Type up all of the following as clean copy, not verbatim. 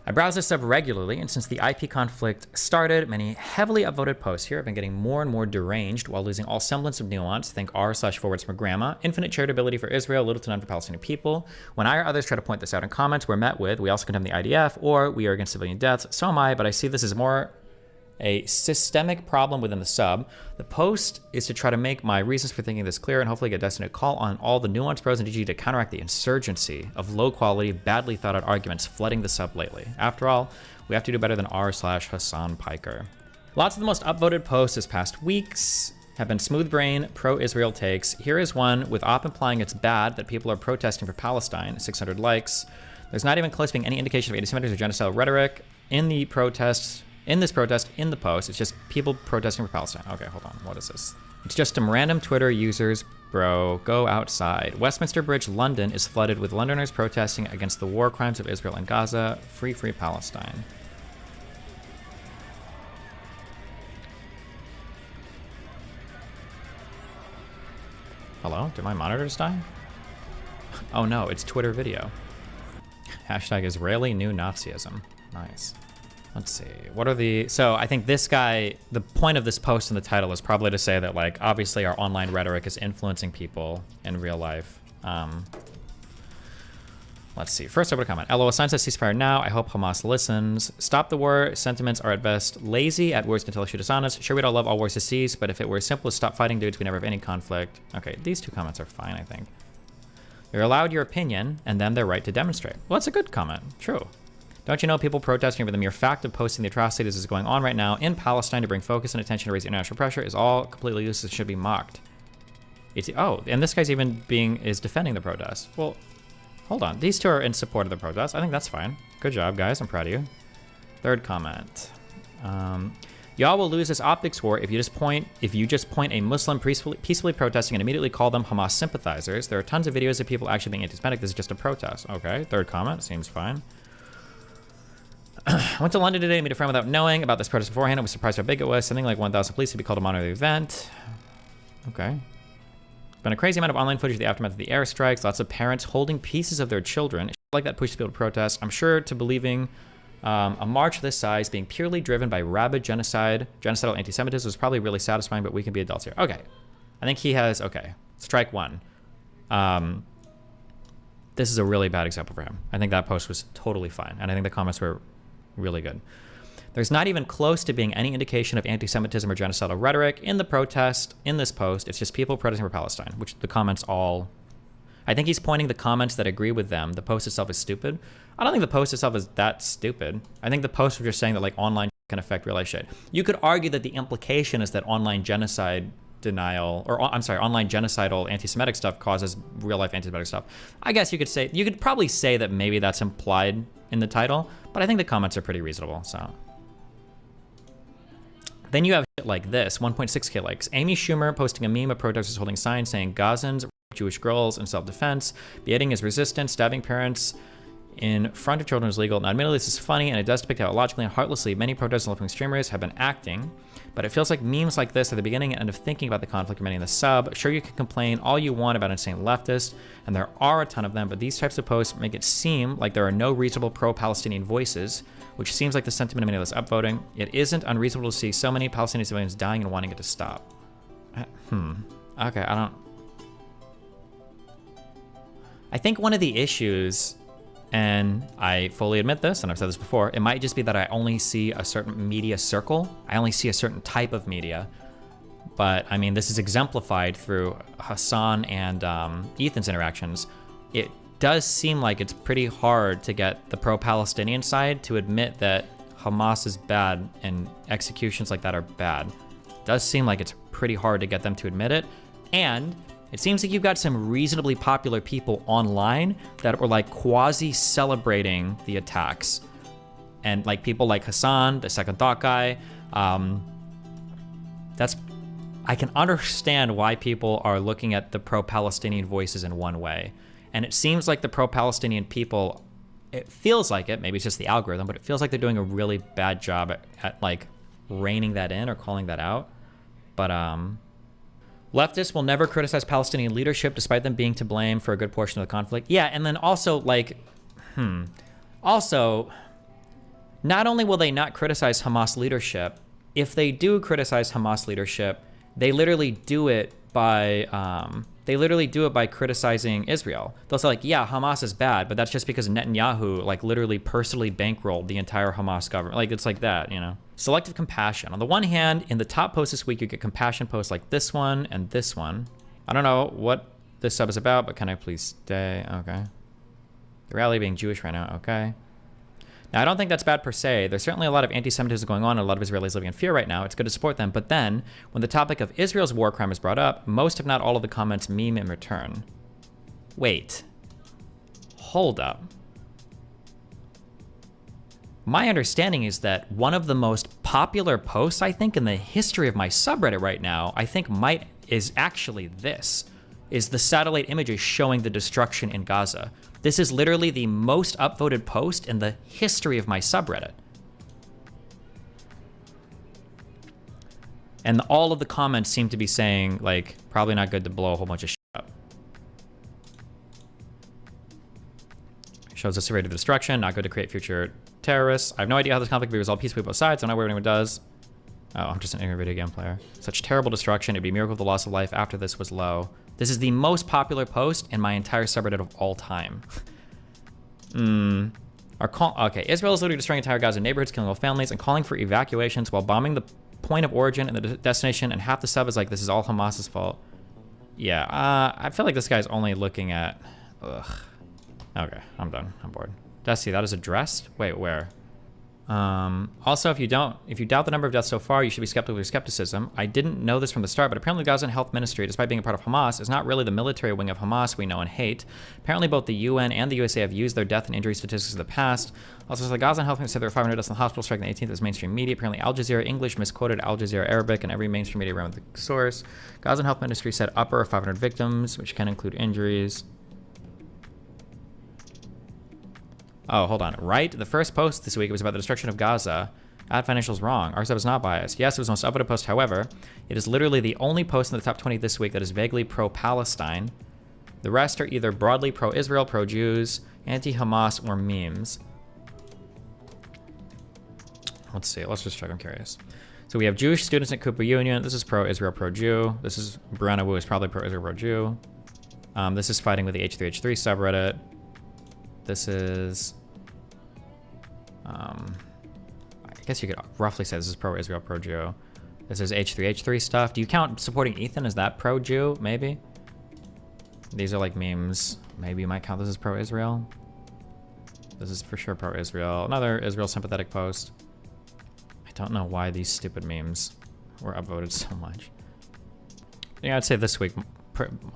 I browse this sub regularly, and since the IP conflict started, many heavily upvoted posts here have been getting more and more deranged while losing all semblance of nuance. Think r/forwards from infinite charitability for Israel, little to none for Palestinian people. When I or others try to point this out in comments, we're met with, we also condemn the IDF, or we are against civilian deaths. So am I, but I see this as more a systemic problem within the sub. The post is to try to make my reasons for thinking this clear and hopefully get Destiny to call on all the nuanced pros and GG to counteract the insurgency of low quality, badly thought out arguments flooding the sub lately. After all, we have to do better than r/Hassan Piker. Lots of the most upvoted posts this past weeks have been smooth brain, pro-Israel takes. Here is one with op implying it's bad that people are protesting for Palestine, 600 likes. There's not even close to being any indication of anti-Semitism or genocidal rhetoric in the protests. In this protest, in the post, it's just people protesting for Palestine. Okay, hold on. What is this? It's just some random Twitter users. Bro, go outside. Westminster Bridge, London is flooded with Londoners protesting against the war crimes of Israel and Gaza. Free, free Palestine. Hello? Did my monitor just die? Oh no, it's Twitter video. Hashtag Israeli new Nazism. Nice. Let's see, what are the, so I think this guy, the point of this post in the title is probably to say that, like, obviously our online rhetoric is influencing people in real life. Let's see, first I would comment. LOL, sign says ceasefire now. I hope Hamas listens. Stop the war. Sentiments are at best lazy, at worst until they shoot us honest. Sure, we'd all love all wars to cease, but if it were as simple as stop fighting dudes, we never have any conflict. Okay, these two comments are fine, I think. You're allowed your opinion, and then their right to demonstrate. Well, that's a good comment, true. Don't you know people protesting over the mere fact of posting the atrocities is going on right now in Palestine to bring focus and attention to raise international pressure is all completely useless, should be mocked. Oh, and this guy's even is defending the protest. Well, hold on. These two are in support of the protest. I think that's fine. Good job, guys. I'm proud of you. Third comment. Y'all will lose this optics war if you just point a Muslim peacefully protesting and immediately call them Hamas sympathizers. There are tons of videos of people actually being anti-Semitic. This is just a protest. Okay, third comment. Seems fine. I went to London today to meet a friend without knowing about this protest beforehand. I was surprised how big it was. Something like 1,000 police to be called to monitor the event. Okay. There's been a crazy amount of online footage of the aftermath of the airstrikes. Lots of parents holding pieces of their children. Like that pushes people to protest. I'm sure to believing a march this size being purely driven by rabid genocidal anti-Semitism was probably really satisfying, but we can be adults here. Okay. I think he has, okay. Strike one. This is a really bad example for him. I think that post was totally fine. And I think the comments were really good. There's not even close to being any indication of anti-Semitism or genocidal rhetoric in the protest, in this post. It's just people protesting for Palestine, which the comments all... I think he's pointing the comments that agree with them. The post itself is stupid. I don't think the post itself is that stupid. I think the post was just saying that, like, online can affect real life shit. You could argue that the implication is that online genocide denial, or I'm sorry, online genocidal anti-Semitic stuff causes real life anti-Semitic stuff. I guess you could probably say that maybe that's implied in the title, but I think the comments are pretty reasonable, so. Then you have shit like this, 1.6K likes. Amy Schumer posting a meme of protesters holding signs saying Gazans, Jewish girls in self-defense, beheading is resistance, stabbing parents in front of children is legal. Now, admittedly, this is funny, and it does depict how illogically and heartlessly many protesters and left-wing streamers have been acting, but it feels like memes like this are the beginning and end of thinking about the conflict remaining in the sub. Sure, you can complain all you want about insane leftists, and there are a ton of them, but these types of posts make it seem like there are no reasonable pro-Palestinian voices, which seems like the sentiment of many of those upvoting. It isn't unreasonable to see so many Palestinian civilians dying and wanting it to stop. Okay, I think one of the issues, and I fully admit this, and I've said this before, it might just be that I only see a certain media circle. I only see a certain type of media. But, I mean, this is exemplified through Hassan and Ethan's interactions. It does seem like it's pretty hard to get the pro-Palestinian side to admit that Hamas is bad and executions like that are bad. It does seem like it's pretty hard to get them to admit it. And it seems like you've got some reasonably popular people online that were like quasi-celebrating the attacks. And like people like Hassan, the second thought guy, I can understand why people are looking at the pro-Palestinian voices in one way. And it seems like the pro-Palestinian people, it feels like it, maybe it's just the algorithm, but it feels like they're doing a really bad job at like reining that in or calling that out. But leftists will never criticize Palestinian leadership despite them being to blame for a good portion of the conflict. Yeah, and then also like, also, Not only will they not criticize Hamas leadership, if they do criticize Hamas leadership, they literally do it by criticizing Israel. They'll say like, yeah, Hamas is bad, but that's just because Netanyahu like literally personally bankrolled the entire Hamas government. Like it's like that, you know. Selective compassion. On the one hand, in the top posts this week, you get compassion posts like this one and this one. I don't know what this sub is about, but can I please stay? Okay. The rally being Jewish right now. Okay. Now, I don't think that's bad per se. There's certainly a lot of anti-Semitism going on, and a lot of Israelis living in fear right now. It's good to support them. But then, when the topic of Israel's war crime is brought up, most, if not all of the comments meme in return. Wait. Hold up. My understanding is that one of the most popular posts, I think, in the history of my subreddit right now, I think is actually this. Is the satellite images showing the destruction in Gaza. This is literally the most upvoted post in the history of my subreddit. And all of the comments seem to be saying, like, probably not good to blow a whole bunch of shit up. Shows the severity of destruction, not good to create future terrorists. I have no idea how this conflict will be resolved peacefully with both sides. I don't know what anyone does. Oh, I'm just an ignorant video game player. Such terrible destruction. It'd be a miracle if the loss of life after this was low. This is the most popular post in my entire subreddit of all time. Okay, Israel is literally destroying entire Gaza neighborhoods, killing whole families, and calling for evacuations while bombing the point of origin and the destination, and half the sub is like, this is all Hamas's fault. Yeah, I feel like this guy's only looking at... Ugh. Okay, I'm done. I'm bored. Dusty, that is addressed? Wait, where? Also, if you doubt the number of deaths so far, you should be skeptical of your skepticism. I didn't know this from the start, but apparently the Gazan Health Ministry, despite being a part of Hamas, is not really the military wing of Hamas we know and hate. Apparently both the UN and the USA have used their death and injury statistics in the past. Also, the Gazan Health Ministry said there were 500 deaths in the hospital strike on the 18th as mainstream media. Apparently Al Jazeera English misquoted Al Jazeera Arabic, and every mainstream media ran with the source. Gazan Health Ministry said upper of 500 victims, which can include injuries. Oh, hold on. Right? The first post this week was about the destruction of Gaza. Ad Financial's wrong. Our sub is not biased. Yes, it was the most upvoted post. However, it is literally the only post in the top 20 this week that is vaguely pro-Palestine. The rest are either broadly pro-Israel, pro-Jews, anti-Hamas, or memes. Let's see. Let's just check. I'm curious. So we have Jewish students at Cooper Union. This is pro-Israel, pro-Jew. This is Brianna Wu is probably pro-Israel, pro-Jew. This is fighting with the H3H3 subreddit. This is, I guess you could roughly say this is pro-Israel, pro-Jew. This is H3H3 stuff. Do you count supporting Ethan as that pro-Jew? Maybe. These are like memes. Maybe you might count this as pro-Israel. This is for sure pro-Israel. Another Israel sympathetic post. I don't know why these stupid memes were upvoted so much. Yeah, I'd say this week,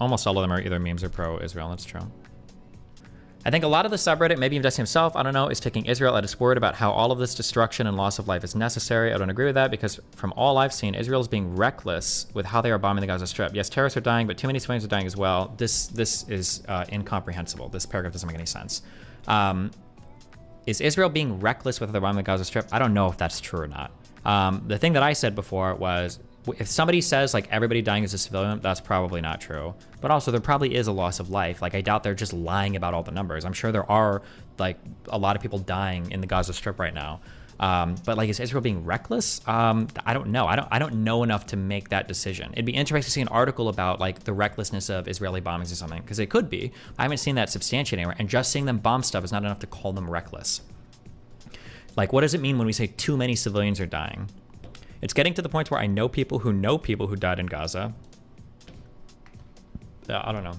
almost all of them are either memes or pro-Israel. That's true. I think a lot of the subreddit, maybe even Dusty himself, I don't know, is taking Israel at its word about how all of this destruction and loss of life is necessary. I don't agree with that because from all I've seen, Israel is being reckless with how they are bombing the Gaza Strip. Yes, terrorists are dying, but too many civilians are dying as well. This is incomprehensible. This paragraph doesn't make any sense. Is Israel being reckless with how they're bombing the Gaza Strip? I don't know if that's true or not. The thing that I said before was, if somebody says like everybody dying is a civilian, that's probably not true. But also there probably is a loss of life. Like I doubt they're just lying about all the numbers. I'm sure there are like a lot of people dying in the Gaza Strip right now. But like, is Israel being reckless? I don't know. I don't know enough to make that decision. It'd be interesting to see an article about like the recklessness of Israeli bombings or something, because it could be. I haven't seen that substantiated anywhere, and just seeing them bomb stuff is not enough to call them reckless. Like, what does it mean when we say too many civilians are dying? It's getting to the point where I know people who died in Gaza. I don't know.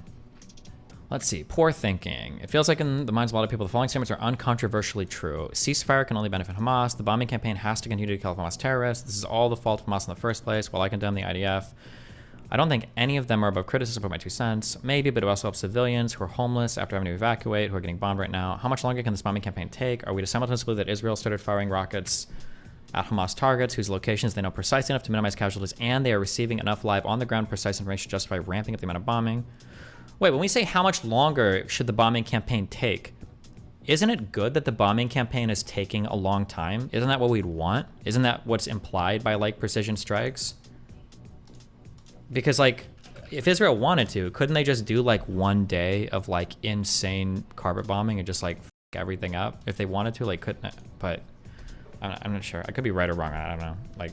Let's see. Poor thinking. It feels like in the minds of a lot of people, the following statements are uncontroversially true. Ceasefire can only benefit Hamas. The bombing campaign has to continue to kill Hamas terrorists. This is all the fault of Hamas in the first place. While I condemn the IDF, I don't think any of them are above criticism, put my 2 cents. Maybe, but it also helps civilians who are homeless after having to evacuate, who are getting bombed right now. How much longer can this bombing campaign take? Are we to simultaneously believe that Israel started firing rockets at Hamas targets whose locations they know precisely enough to minimize casualties, and they are receiving enough live on-the-ground precise information to justify ramping up the amount of bombing? Wait, when we say how much longer should the bombing campaign take, isn't it good that the bombing campaign is taking a long time? Isn't that what we'd want? Isn't that what's implied by like precision strikes? Because like, if Israel wanted to, couldn't they just do like 1 day of like insane carpet bombing and just like f everything up if they wanted to? Like, couldn't it? But I'm not sure. I could be right or wrong. I don't know. Like,